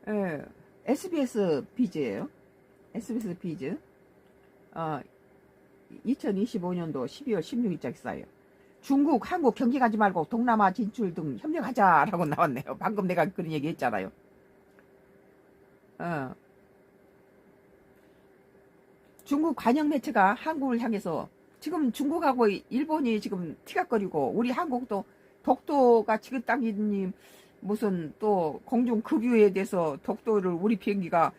예, SBS 비즈예요. SBS 비즈. 2025년도 12월 16일자기 싸요. 중국, 한국 경기 가지 말고 동남아 진출 등 협력하자라고 나왔네요. 방금 내가 그런 얘기 했잖아요. 어, 중국 관영 매체가 한국을 향해서 지금 중국하고 일본이 지금 티격거리고 우리 한국도 독도가 지긋당기니 무슨 또 공중 급유에 대해서 독도를 우리 비행기가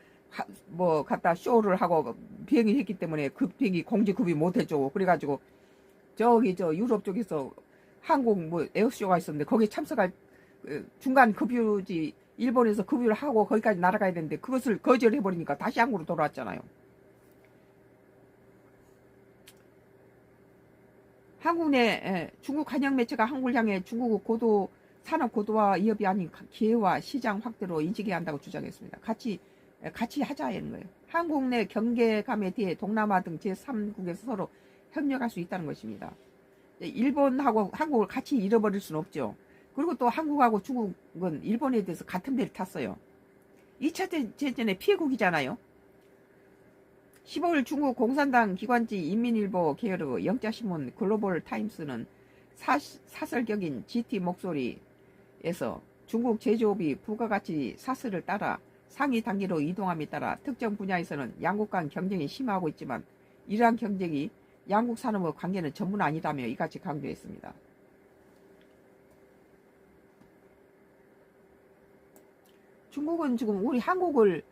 뭐 갖다 쇼를 하고 비행을 했기 때문에 그 비행기 공중 급유 못해줘. 그래가지고 저기 저 유럽 쪽에서 한국 뭐 에어쇼가 있었는데 거기에 참석할 중간 급유지 일본에서 급유를 하고 거기까지 날아가야 되는데 그것을 거절해버리니까 다시 한국으로 돌아왔잖아요. 한국 내 중국 관영 매체가 한국을 향해 중국 고도 산업 고도화 위협이 아닌 기회와 시장 확대로 인식해야 한다고 주장했습니다. 같이 하자는 거예요. 한국 내 경계감에 대해 동남아 등 제3국에서 서로 협력할 수 있다는 것입니다. 일본하고 한국을 같이 잃어버릴 수는 없죠. 그리고 또 한국하고 중국은 일본에 대해서 같은 배를 탔어요. 2차 대전의 피해국이잖아요. 15일 중국 공산당 기관지 인민일보 계열의 영자신문 글로벌 타임스는 사설격인 GT 목소리에서 중국 제조업이 부가가치 사슬을 따라 상위 단계로 이동함에 따라 특정 분야에서는 양국 간 경쟁이 심화하고 있지만 이러한 경쟁이 양국 산업의 관계는 전부는 아니다며 이같이 강조했습니다. 중국은 지금 우리 한국을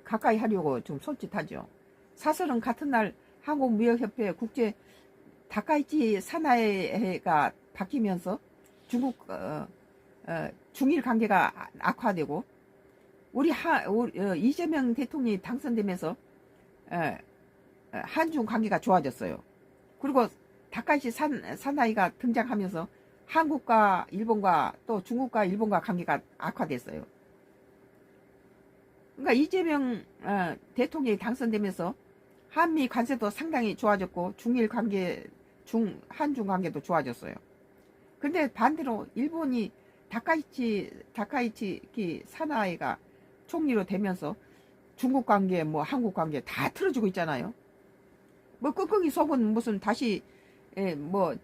가까이 하려고 좀 손짓하죠. 사설은 같은 날 한국무역협회 국제 다카이치 사나이가 바뀌면서 중국 중일 관계가 악화되고 우리 이재명 대통령이 당선되면서 한중 관계가 좋아졌어요. 그리고 다카이치 사나이가 등장하면서 한국과 일본과 또 중국과 일본과 관계가 악화됐어요. 그러니까 이재명 대통령이 당선되면서 한미 관세도 상당히 좋아졌고 중일 관계, 한중 관계도 좋아졌어요. 근데 반대로 일본이 다카이치 사나이가 총리로 되면서 중국 관계, 뭐 한국 관계 다 틀어지고 있잖아요. 뭐 끙끙이 속은 무슨 다시 뭐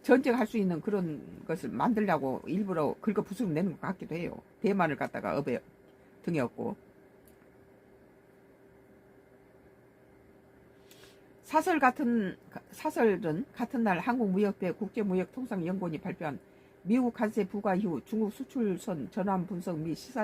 전쟁할 수 있는 그런 것을 만들려고 일부러 긁어 부스럼 내는 것 같기도 해요. 대만을 갖다가 업에 등에 업고. 사설은 같은 날 한국무역회 국제무역통상연구원이 발표한 미국 관세 부과 이후 중국 수출선 전환 분석 및 시사